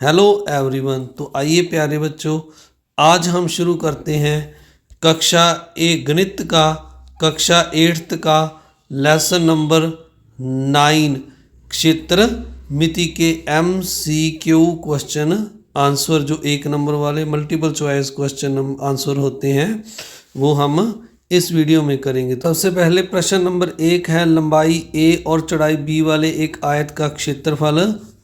Hello everyone. तो आइए प्यारे बच्चों, आज हम शुरू करते हैं कक्षा गणित का कक्षा 8th का लेसन नंबर 9 क्षेत्र मिति के MCQ क्वेश्चन आंसर, जो 1 नंबर वाले मल्टीपल चॉइस क्वेश्चन आंसर होते हैं वो हम इस वीडियो में करेंगे। तो सबसे पहले प्रश्न नंबर 1 है, लंबाई A और चौड़ाई B वाले एक आयत का क्षेत्रफल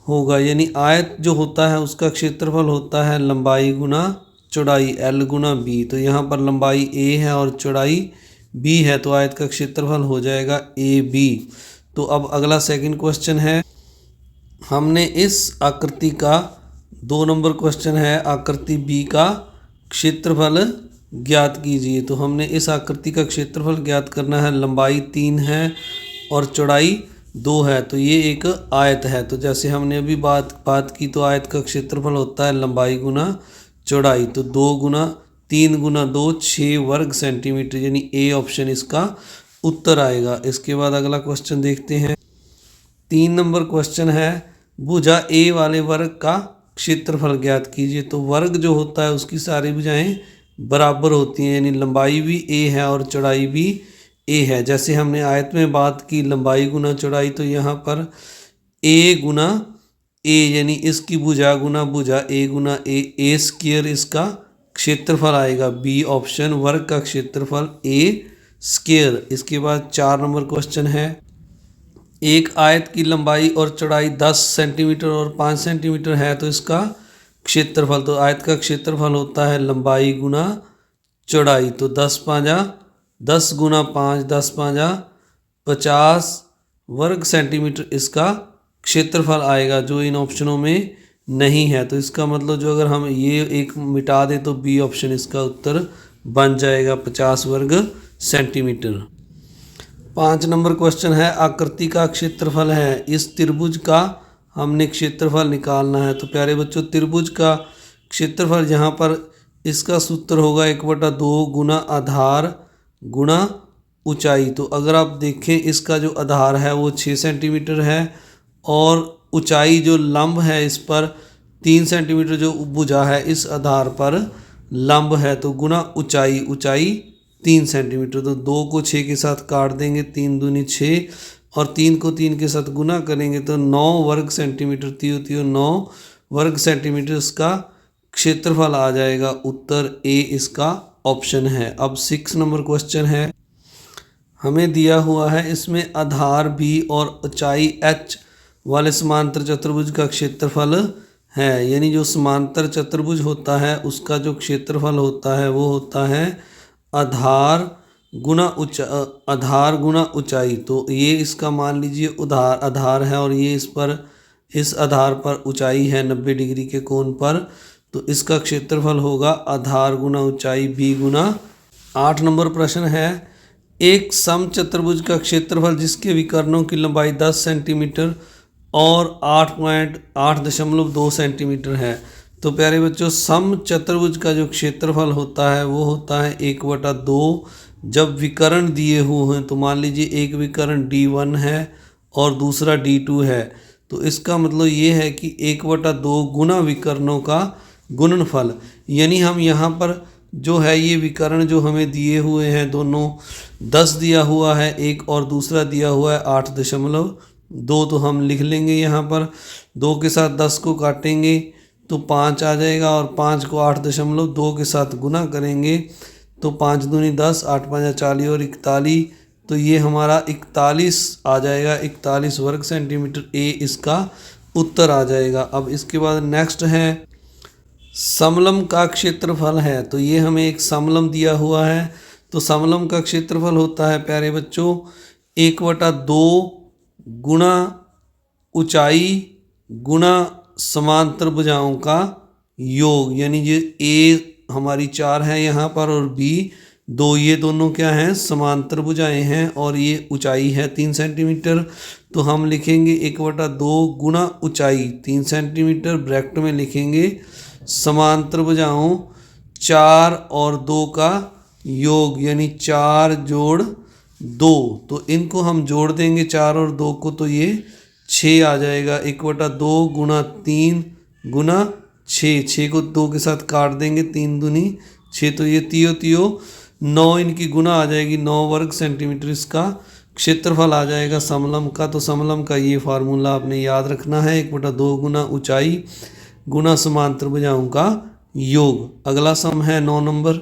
होगा। यानी आयत जो होता है उसका क्षेत्रफल होता है लंबाई गुना चौड़ाई L गुना B। तो यहाँ पर लंबाई A है और चौड़ाई B है, तो आयत का क्षेत्रफल हो जाएगा AB। तो अब अगला सेकंड क्वेश्चन है, हमने इस आकृति का 2 नंबर क्वेश्चन है, आकृति B का क्षेत्रफल ज्ञात कीजिए। तो हमने इस आकृति का क्षेत्रफल ज्ञात करना है। लंबाई 3 है और चौड़ाई 2 है, तो ये एक आयत है। तो जैसे हमने अभी बात की, तो आयत का क्षेत्रफल होता है लंबाई गुना चौड़ाई। तो 2 गुना 3 गुना 2 6 वर्ग सेंटीमीटर, यानी ए ऑप्शन इसका उत्तर आएगा। इसके बाद अगला क्वेश्चन देखते हैं। 3 नंबर क्वेश्चन है, भुजा ए वाले वर्ग का क्षेत्रफल ज्ञात कीजिए। तो वर्ग जो होता है उसकी सारी भुजाएं बराबर होती हैं, यानी लंबाई भी ए है और चौड़ाई भी ए है। जैसे हमने आयत में बात की लंबाई गुना चौड़ाई, तो यहाँ पर ए गुना ए, यानी इसकी भुजा गुना भुजा ए गुना ए स्क्वायर इसका क्षेत्रफल आएगा। बी ऑप्शन, वर्ग का क्षेत्रफल ए स्क्वायर। इसके बाद 4 नंबर क्वेश्चन है, एक आयत की लंबाई और चौड़ाई 10 सेंटीमीटर और 5 सेंटीमीटर है, तो इसका क्षेत्रफल, तो आयत का क्षेत्रफल होता है लंबाई गुना चौड़ाई। तो 10 पाँजा 10 गुना 5 10 पाँजा 50 वर्ग सेंटीमीटर इसका क्षेत्रफल आएगा, जो इन ऑप्शनों में नहीं है। तो इसका मतलब जो अगर हम ये एक मिटा दें तो बी ऑप्शन इसका उत्तर बन जाएगा 50 वर्ग सेंटीमीटर। 5 नंबर क्वेश्चन है, आकृति का क्षेत्रफल है, इस त्रिभुज का हमने क्षेत्रफल निकालना है। तो प्यारे बच्चों, त्रिभुज का क्षेत्रफल यहाँ पर इसका सूत्र होगा 1/2 गुना आधार गुना ऊंचाई। तो अगर आप देखें, इसका जो आधार है वो 6 सेंटीमीटर है और ऊंचाई जो लंब है इस पर 3 सेंटीमीटर जो भुजा है इस आधार पर लंब है, तो गुना ऊंचाई, ऊंचाई 3 सेंटीमीटर। तो 2 को 6 के साथ काट देंगे, 3 दूनी 6 और 3 को 3 के साथ गुना करेंगे तो 9 वर्ग सेंटीमीटर, 9 वर्ग सेंटीमीटर इसका क्षेत्रफल आ जाएगा। उत्तर ए इसका ऑप्शन है। अब 6 नंबर क्वेश्चन है, हमें दिया हुआ है, इसमें आधार B और ऊंचाई H वाले समांतर चतुर्भुज का क्षेत्रफल है। यानी जो समांतर चतुर्भुज होता है उसका जो क्षेत्रफल होता है वो होता है आधार गुना ऊंचाई। तो ये इसका मान लीजिए आधार है और ये इस आधार पर ऊंचाई है 90 डिग्री के कोण पर, तो इसका क्षेत्रफल होगा आधार गुना ऊंचाई B गुना। 8 नंबर प्रश्न है, एक समचतुर्भुज का क्षेत्रफल जिसके विकर्णों की लंबाई 10 सेंटीमीटर और 8.2 सेंटीमीटर है। तो प्यारे बच्चों, समचतुर्भुज का जो क्षेत्रफल होता है वो होता है 1/2। जब विकर्ण दिए हुए हैं, तो मान लीजिए एक विकर्ण D1 है और दूसरा D2 है, तो इसका मतलब ये है कि 1/2 गुना विकर्णों का गुणनफल। यानी हम यहाँ पर जो है ये विकर्ण जो हमें दिए हुए हैं दोनों, 10 दिया हुआ है एक और दूसरा दिया हुआ है 8.2, तो हम लिख लेंगे यहाँ पर 2 के साथ 10 को काटेंगे तो 5 आ जाएगा और 5 को 8.2 के साथ गुना करेंगे तो 5 दूनी 10, 8 5 40 और 41, तो ये हमारा 41 आ जाएगा, 41 वर्ग सेंटीमीटर। ए इसका उत्तर आ जाएगा। अब इसके बाद नेक्स्ट है, समलम का क्षेत्रफल है। तो ये हमें एक समलम दिया हुआ है, तो समलम का क्षेत्रफल होता है प्यारे बच्चों 1/2 गुना ऊंचाई गुना समांतर भुजाओं का योग। यानी ये ए हमारी 4 है यहाँ पर और B 2, ये दोनों क्या हैं, समांतर भुजाएं हैं और ये ऊंचाई है 3 सेंटीमीटर। तो हम लिखेंगे 1/2 गुना ऊंचाई 3 सेंटीमीटर, ब्रैकेट में लिखेंगे समांतर भुजाओं 4 और 2 का योग, यानी 4 जोड़ 2। तो इनको हम जोड़ देंगे 4 और 2 को, तो ये 6 आ जाएगा। 1/2 गुना 3 गुना 6, 6 को 2 के साथ काट देंगे, 3 दूनी 6, तो ये तियो तियो 9 इनकी गुना आ जाएगी, 9 वर्ग सेंटीमीटर इसका क्षेत्रफल आ जाएगा समलंब का। तो समलंब का ये फार्मूला आपने याद रखना है, 1/2 गुना ऊंचाई गुना समांतर भुजाओं का योग। अगला सम है 9 नंबर।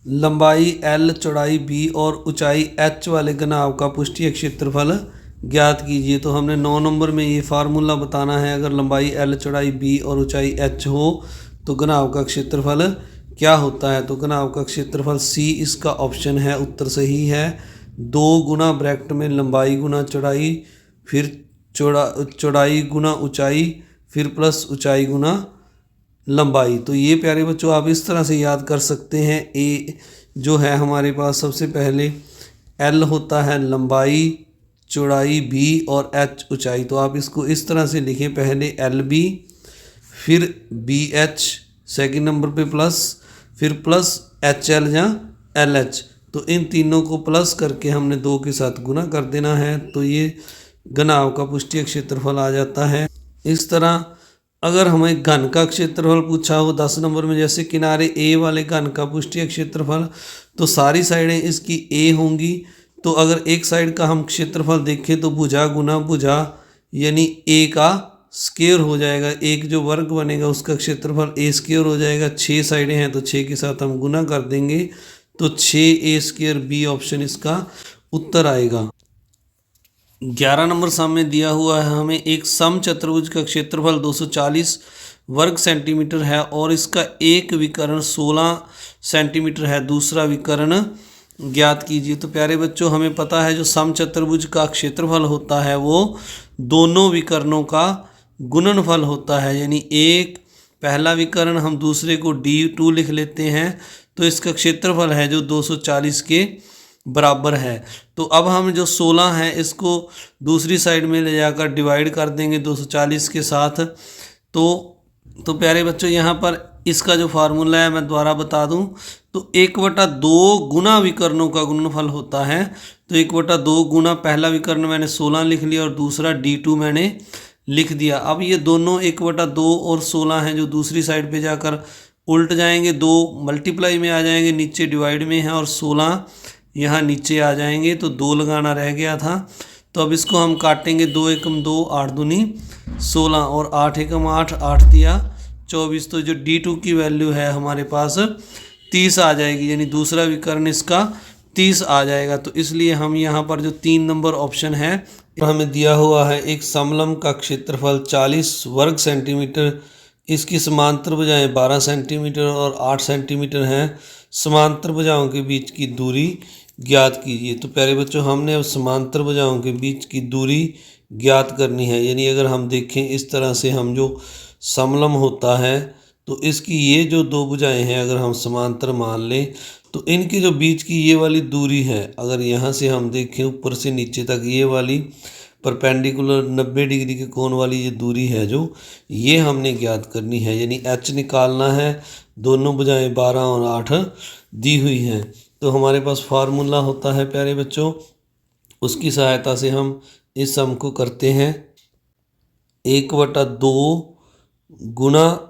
लंबाई L, चौड़ाई B और ऊंचाई H वाले घनाभ का पृष्ठीय क्षेत्रफल ज्ञात कीजिए। तो हमने 9 नंबर में ये फार्मूला बताना है। अगर लंबाई L, चौड़ाई B और ऊंचाई H हो तो घनाभ का क्षेत्रफल क्या होता है। तो घनाभ का क्षेत्रफल C इसका ऑप्शन है, उत्तर सही है। 2 गुना ब्रैकेट में लंबाई गुना चौड़ाई, फिर चौड़ाई गुना ऊंचाई, फिर प्लस ऊंचाई गुना लंबाई। तो ये प्यारे बच्चों आप इस तरह से याद कर सकते हैं। ए जो है हमारे पास सबसे पहले L होता है लंबाई, चौड़ाई B और H ऊंचाई। तो आप इसको इस तरह से लिखें, पहले LB, फिर BH सेकंड नंबर पे प्लस, फिर प्लस HL या LH। तो इन तीनों को प्लस करके हमने 2 के साथ गुना कर देना है। तो ये घनाभ का पृष्ठीय क्षेत्रफल आ जाता है। इस तरह अगर हमें घन का क्षेत्रफल पूछा हो 10 नंबर में, जैसे किनारे A वाले घन का पृष्ठीय क्षेत्रफल, तो सारी साइडें इसकी A होंगी। तो अगर एक साइड का हम क्षेत्रफल देखें तो भुजा गुना भुजा यानी A का स्क्वायर हो जाएगा, एक जो वर्ग बनेगा उसका क्षेत्रफल A स्क्वायर हो जाएगा। 6 साइडें हैं तो 6 के साथ हम गुना कर देंगे, तो 6A स्क्वायर B ऑप्शन इसका उत्तर आएगा। 11 नंबर सामने दिया हुआ है हमें, एक समचतुर्भुज का क्षेत्रफल 240 वर्ग सेंटीमीटर है और इसका एक विकर्ण 16 सेंटीमीटर है, दूसरा विकर्ण ज्ञात कीजिए। तो प्यारे बच्चों हमें पता है जो समचतुर्भुज का क्षेत्रफल होता है वो दोनों विकर्णों का गुणनफल होता है, यानी एक पहला विकर्ण हम दूसरे को D2 लिख लेते हैं, तो इसका क्षेत्रफल है जो 240 के बराबर है। तो अब हम जो 16 है इसको दूसरी साइड में ले जाकर डिवाइड कर देंगे 240 के साथ। तो प्यारे बच्चों यहाँ पर इसका जो फार्मूला है मैं दोबारा बता दूं, तो 1/2 गुना विकर्णों का गुणनफल होता है। तो 1/2 गुना पहला विकर्ण मैंने 16 लिख लिया और दूसरा D2 मैंने लिख दिया। अब ये दोनों 1/2 और 16 हैं जो दूसरी साइड पे जाकर उल्ट जाएंगे, 2 मल्टीप्लाई में आ जाएंगे, नीचे डिवाइड में है और 16 यहाँ नीचे आ जाएंगे। तो 2 लगाना रह गया था, तो अब इसको हम काटेंगे। 2 एकम 2, 8 दूनी 16 और 8 एकम 8, 8 दिया 24। तो जो D2 की वैल्यू है हमारे पास 30 आ जाएगी, यानी दूसरा विकर्ण इसका 30 आ जाएगा। तो इसलिए हम यहाँ पर जो 3 नंबर ऑप्शन है हमें दिया हुआ है, एक समलंब का क्षेत्रफल 40 वर्ग सेंटीमीटर, इसकी समांतर भुजाएं 12 सेंटीमीटर और 8 सेंटीमीटर हैं, समांतर भुजाओं के बीच की दूरी ज्ञात कीजिए। तो प्यारे बच्चों हमने अब समांतर भुजाओं के बीच की दूरी ज्ञात करनी है, यानी अगर हम देखें इस तरह से हम जो समलंब होता है तो इसकी ये जो 2 भुजाएं हैं अगर हम समांतर मान लें तो इनके जो बीच की ये वाली दूरी है, अगर यहाँ से हम देखें ऊपर से नीचे तक ये वाली परपेंडिकुलर 90 डिग्री के कोण वाली ये दूरी है जो ये हमने ज्ञात करनी है, यानी H निकालना है। दोनों भुजाएं 12 और 8 दी हुई हैं। तो हमारे पास फार्मूला होता है प्यारे बच्चों, उसकी सहायता से हम इस सम को करते हैं। 1/2 गुना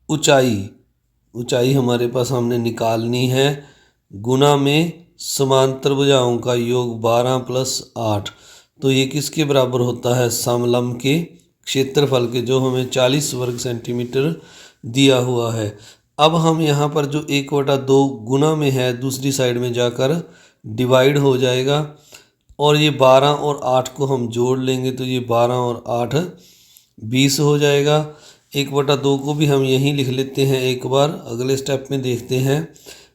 ऊंचाई हमारे पास हमने निकालनी है, गुना में समांतर भुजाओं का योग 12 + 8। तो ये किसके बराबर होता है, समलंब के क्षेत्रफल के, जो हमें 40 वर्ग सेंटीमीटर दिया हुआ है। अब हम यहाँ पर जो 1/2 गुना में है दूसरी साइड में जाकर डिवाइड हो जाएगा और ये 12 और 8 को हम जोड़ लेंगे, तो ये 12 और 8 20 हो जाएगा। 1/2 को भी हम यहीं लिख लेते हैं, एक बार अगले स्टेप में देखते हैं,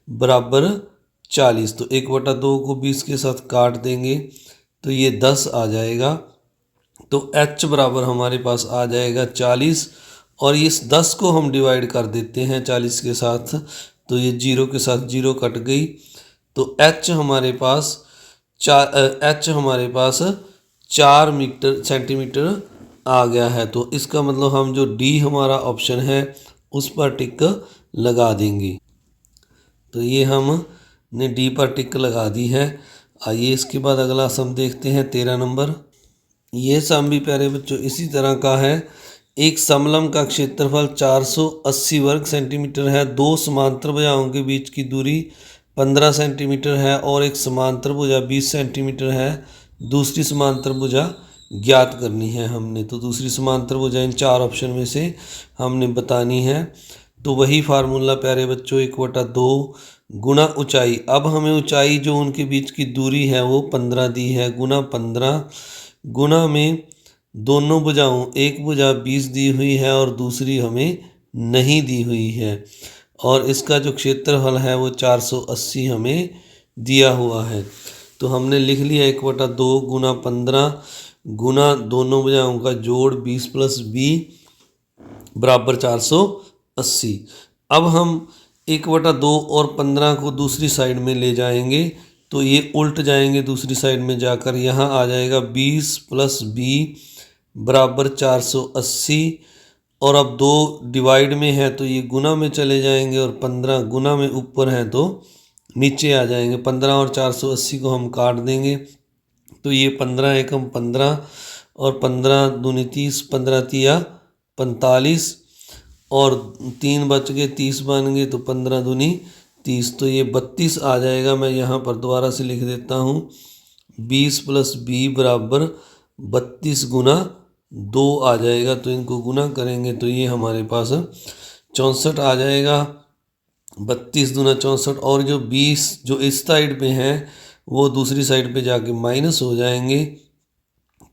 बराबर 40। तो 1/2 को 20 के साथ काट देंगे तो ये 10 आ जाएगा। तो H बराबर हमारे पास आ जाएगा 40 और इस 10 को हम डिवाइड कर देते हैं 40 के साथ, तो ये 0 के साथ 0 कट गई। तो H हमारे पास 4 सेंटीमीटर आ गया है। तो इसका मतलब हम जो D हमारा ऑप्शन है उस पर टिक लगा देंगे। तो ये हमने D पर टिक लगा दी है। आइए इसके बाद अगला सम देखते हैं 13 नंबर। ये सम भी प्यारे बच्चों इसी तरह का है। एक समलंब का क्षेत्रफल 480 वर्ग सेंटीमीटर है, दो समांतर भुजाओं के बीच की दूरी 15 सेंटीमीटर है और एक समांतर भुजा 20 सेंटीमीटर है। दूसरी समांतर भुजा ज्ञात करनी है हमने। तो दूसरी समांतर भुजा इन चार ऑप्शन में से हमने बतानी है। तो वही फार्मूला प्यारे बच्चों 1/2 गुना ऊंचाई। अब हमें ऊंचाई जो उनके बीच की दूरी है वो 15 दी है, गुना 15 गुना में दोनों भुजाओं, एक भुजा 20 दी हुई है और दूसरी हमें नहीं दी हुई है, और इसका जो क्षेत्रफल है वो 480 हमें दिया हुआ है। तो हमने लिख लिया 1/2 गुना 15 गुना दोनों भुजाओं का जोड़ 20 + 20 बराबर 480। अब हम 1/2 और 15 को दूसरी साइड में ले जाएंगे तो ये उल्ट जाएंगे, दूसरी साइड में जाकर यहाँ आ जाएगा 20 + 20 बराबर 480। और अब दो डिवाइड में है तो ये गुना में चले जाएंगे और 15 गुना में ऊपर है तो नीचे आ जाएंगे। 15 और 480 को हम काट देंगे तो ये 15 एकम 15 और 15 दूनी 30, 15 तिया 45 और 3 बच गए, 30 बन गए तो 15 दूनी 30, तो ये 32 आ जाएगा। मैं यहाँ पर दोबारा से लिख देता हूँ 20 + 20 बराबर 32 गुना 2 आ जाएगा। तो इनको गुना करेंगे तो ये हमारे पास 64 आ जाएगा। 32 दूना 64 और जो 20 जो इस साइड पे हैं वो दूसरी साइड पे जाके माइनस हो जाएंगे।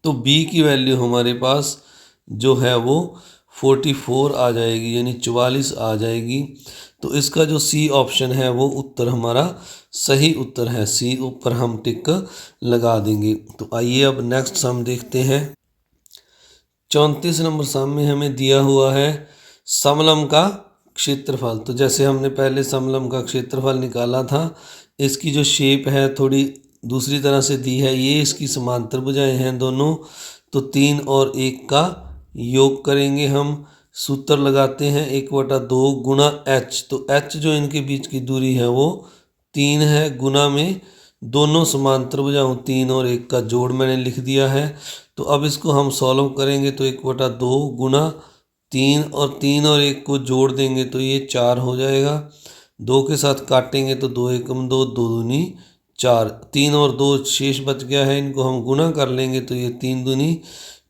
तो b की वैल्यू हमारे पास जो है वो 44 आ जाएगी, यानी 44 आ जाएगी। तो इसका जो सी ऑप्शन है वो उत्तर हमारा सही उत्तर है। सी ऊपर हम टिक लगा देंगे। तो आइए अब नेक्स्ट सम देखते हैं। 34 नंबर सम में हमें दिया हुआ है समलंब का क्षेत्रफल। तो जैसे हमने पहले समलंब का क्षेत्रफल निकाला था, इसकी जो शेप है थोड़ी दूसरी तरह से दी है। ये इसकी समांतर भुजाएं हैं दोनों, तो 3 और 1 का योग करेंगे हम। सूत्र लगाते हैं 1/2 गुना h। तो h जो इनके बीच की दूरी है वो 3 है, गुना में दोनों समांतर भुजाओं 3 और 1 का जोड़ मैंने लिख दिया है। तो अब इसको हम सॉल्व करेंगे तो 1/2 गुना 3 और 3 और 1 को जोड़ देंगे तो ये 4 हो जाएगा। 2 के साथ काटेंगे तो 2 एकम 2, 2 दूनी 4, 3 और 2 शेष बच गया है। इनको हम गुना कर लेंगे तो ये 3 दूनी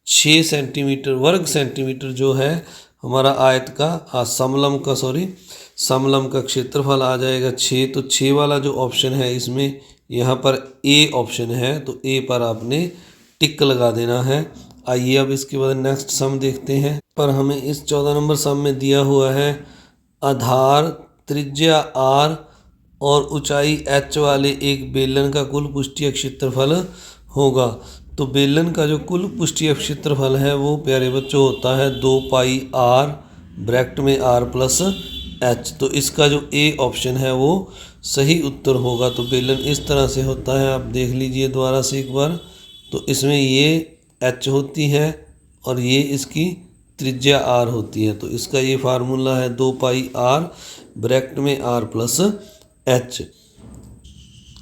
6 सेंटीमीटर वर्ग सेंटीमीटर जो है हमारा आयत का समलंब का क्षेत्रफल आ जाएगा 6। तो 6 वाला जो ऑप्शन है इसमें यहाँ पर ए ऑप्शन है, तो ए पर आपने टिक लगा देना है। आइए अब इसके बाद नेक्स्ट सम देखते हैं। पर हमें इस 14 नंबर सम में दिया हुआ है आधार, त्रिज्या r और ऊंचाई h वाले एक बेलन का कुल पृष्ठीय क्षेत्रफल होगा। तो बेलन का जो कुल पृष्ठीय क्षेत्रफल है वो प्यारे बच्चों होता है 2πr ब्रैकेट में r + h। तो इसका जो ए ऑप्शन है वो सही उत्तर होगा। तो बेलन इस तरह से होता है, आप देख लीजिए दोबारा से एक बार। तो इसमें ये h होती है और ये इसकी त्रिज्या r होती है। तो इसका ये फार्मूला है 2πr ब्रैकेट में r + h।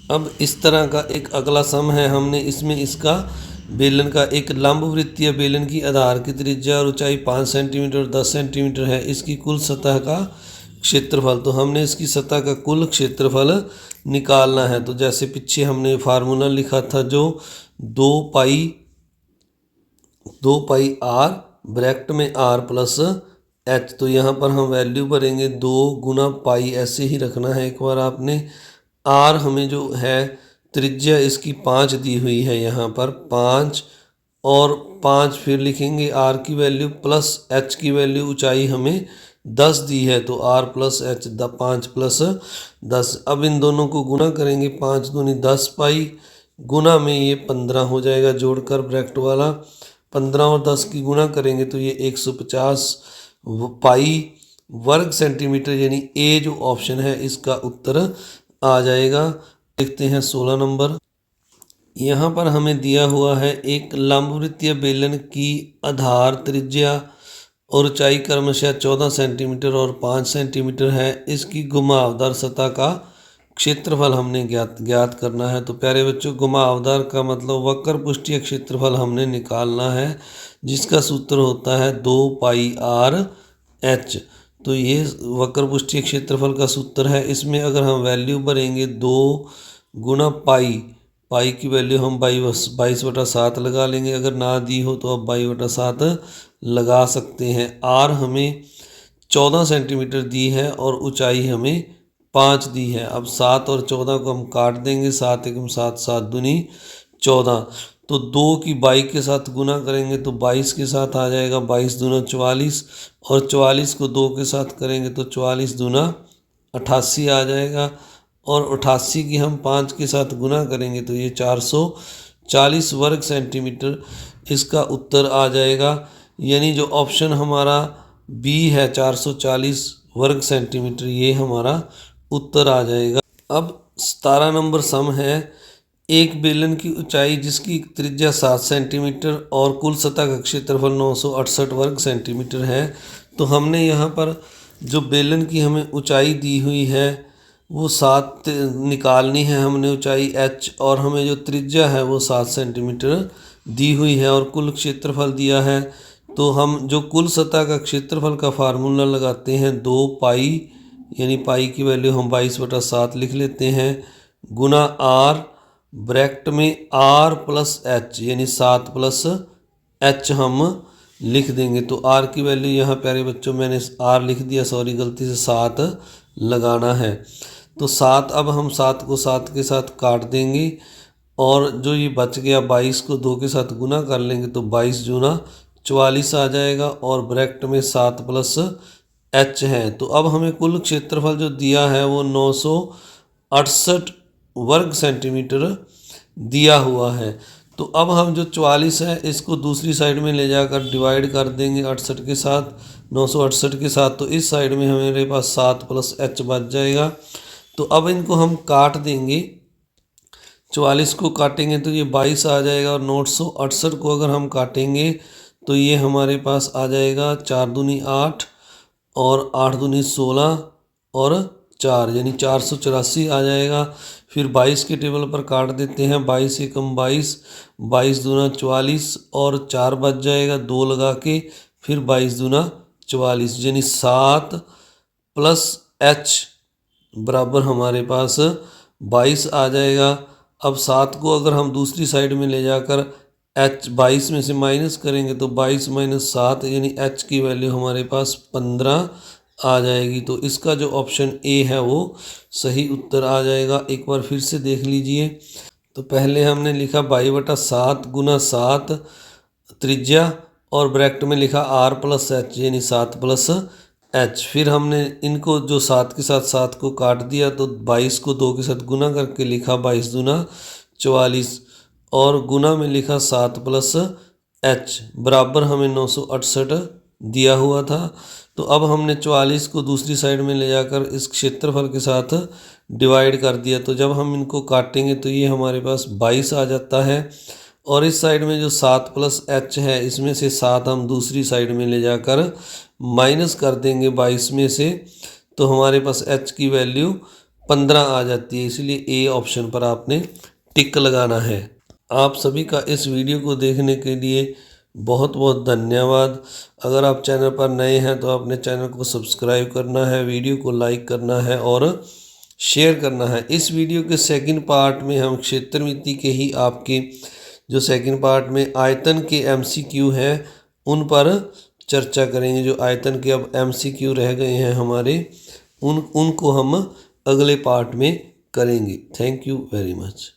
अब इस तरह का एक अगला सम है। हमने इसमें इसका बेलन का एक लंबवृत्तीय बेलन की आधार की त्रिज्या और ऊंचाई 5 सेंटीमीटर और 10 सेंटीमीटर है, इसकी कुल सतह का क्षेत्रफल। तो हमने इसकी सतह का कुल क्षेत्रफल निकालना है। तो जैसे पीछे हमने फार्मूला लिखा था जो 2πr ब्रैकेट में r + h। तो यहाँ पर हम वैल्यू भरेंगे 2 गुना पाई, ऐसे ही रखना है एक बार आपने। r हमें जो है त्रिज्या इसकी 5 दी हुई है, यहाँ पर 5 और 5 फिर लिखेंगे r की वैल्यू प्लस h की वैल्यू, ऊंचाई हमें 10 दी है तो r + h 5 + 10। अब इन दोनों को गुना करेंगे, 5 दूनी 10 पाई गुना में ये 15 हो जाएगा जोड़कर ब्रैकेट वाला। 15 और 10 की गुना करेंगे तो ये 150 पाई वर्ग सेंटीमीटर, यानी ए जो ऑप्शन है इसका उत्तर आ जाएगा। देखते हैं 16 नंबर। यहाँ पर हमें दिया हुआ है एक लंबवृत्तीय बेलन की आधार, त्रिज्या और ऊंचाई क्रमशः 14 सेंटीमीटर और 5 सेंटीमीटर है। इसकी घुमावदार सतह का क्षेत्रफल हमने ज्ञात करना है। तो प्यारे बच्चों, घुमावदार का मतलब वक्र पृष्ठीय क्षेत्रफल हमने निकालना है, जिसका सूत्र होता है 2πr/h। तो ये वक्र पृष्ठीय क्षेत्रफल का सूत्र है। इसमें अगर हम वैल्यू भरेंगे 2 गुना पाई की वैल्यू हम 22/7 लगा लेंगे। अगर ना दी हो तो आप 22/7 लगा सकते हैं। आर हमें 14 सेंटीमीटर दी है और ऊंचाई हमें 5 दी है। अब 7 और 14 को हम काट देंगे। 7 एकम 7, 7 दूनी 14। तो 2 की 22 के साथ गुना करेंगे तो 22 के साथ आ जाएगा, 22 दूना 44, और 44 को 2 के साथ करेंगे तो 44 दूना 88 आ जाएगा, और 88 की हम 5 के साथ गुना करेंगे तो ये 440 वर्ग सेंटीमीटर इसका उत्तर आ जाएगा। यानी जो ऑप्शन हमारा बी है 440 वर्ग सेंटीमीटर, ये हमारा उत्तर आ जाएगा। अब 17 नंबर सम है, एक बेलन की ऊंचाई जिसकी त्रिज्या 7 सेंटीमीटर और कुल सतह का क्षेत्रफल 968 वर्ग सेंटीमीटर है। तो हमने यहाँ पर जो बेलन की हमें ऊंचाई दी हुई है वो 7 निकालनी है हमने ऊंचाई h, और हमें जो त्रिज्या है वो 7 सेंटीमीटर दी हुई है, और कुल क्षेत्रफल दिया है। तो हम जो कुल सतह का क्षेत्रफल का फार्मूला लगाते हैं 2π, यानी पाई की वैल्यू हम 22/7 लिख लेते हैं, गुना r, ब्रैकेट में r प्लस h, यानी 7 प्लस h हम लिख देंगे। तो r की वैल्यू यहाँ प्यारे बच्चों मैंने r लिख दिया, सॉरी गलती से 7 लगाना है। तो 7, अब हम 7 को 7 के साथ काट देंगे, और जो ये बच गया 22 को 2 के साथ गुना कर लेंगे तो 22 दूना 44 आ जाएगा, और ब्रैकेट में 7 प्लस h है। तो अब हमें कुल क्षेत्रफल जो दिया है वो 968 वर्ग सेंटीमीटर दिया हुआ है। तो अब हम जो 44 है इसको दूसरी साइड में ले जाकर डिवाइड कर देंगे 68 के साथ, 968 के साथ। तो इस साइड में हमारे पास 7 प्लस h बच जाएगा। तो अब इनको हम काट देंगे, 44 को काटेंगे तो ये 22 आ जाएगा, और 968 को अगर हम काटेंगे तो ये हमारे पास आ जाएगा 4 दूनी 8 और 8 दूनी 16 और 4, यानी 484 आ जाएगा। फिर 22 के टेबल पर काट देते हैं, 22 एकम 22, 22 दूना 44 और 4 बच जाएगा 2 लगा के, फिर 22 दूना 44, यानी 7 प्लस h बराबर हमारे पास 22 आ जाएगा। अब 7 को अगर हम दूसरी साइड में ले जाकर h 22 में से माइनस करेंगे तो 22 माइनस 7, यानी h की वैल्यू हमारे पास 15 आ जाएगी। तो इसका जो ऑप्शन ए है वो सही उत्तर आ जाएगा। एक बार फिर से देख लीजिए। तो पहले हमने लिखा 22/7 गुना 7 त्रिज्या, और ब्रैकेट में लिखा r प्लस h, यानी 7 प्लस h। फिर हमने इनको जो 7 के साथ 7 को काट दिया तो 22 को 2 के साथ गुना करके लिखा 22 दूना 44, और गुना में लिखा 7 प्लस h, बराबर हमें 968 दिया हुआ था। तो अब हमने 44 को दूसरी साइड में ले जाकर इस क्षेत्रफल के साथ डिवाइड कर दिया। तो जब हम इनको काटेंगे तो ये हमारे पास 22 आ जाता है, और इस साइड में जो 7 प्लस h है इसमें से 7 हम दूसरी साइड में ले जाकर माइनस कर देंगे 22 में से, तो हमारे पास h की वैल्यू 15 आ जाती है। इसलिए ए ऑप्शन पर आपने टिक लगाना है। आप सभी का इस वीडियो को देखने के लिए बहुत बहुत धन्यवाद। अगर आप चैनल पर नए हैं तो अपने चैनल को सब्सक्राइब करना है, वीडियो को लाइक करना है और शेयर करना है। इस वीडियो के सेकंड पार्ट में हम क्षेत्रमिति के ही आपके जो सेकंड पार्ट में आयतन के MCQ हैं उन पर चर्चा करेंगे। जो आयतन के अब MCQ रह गए हैं हमारे, उनको हम अगले पार्ट में करेंगे। Thank you very much.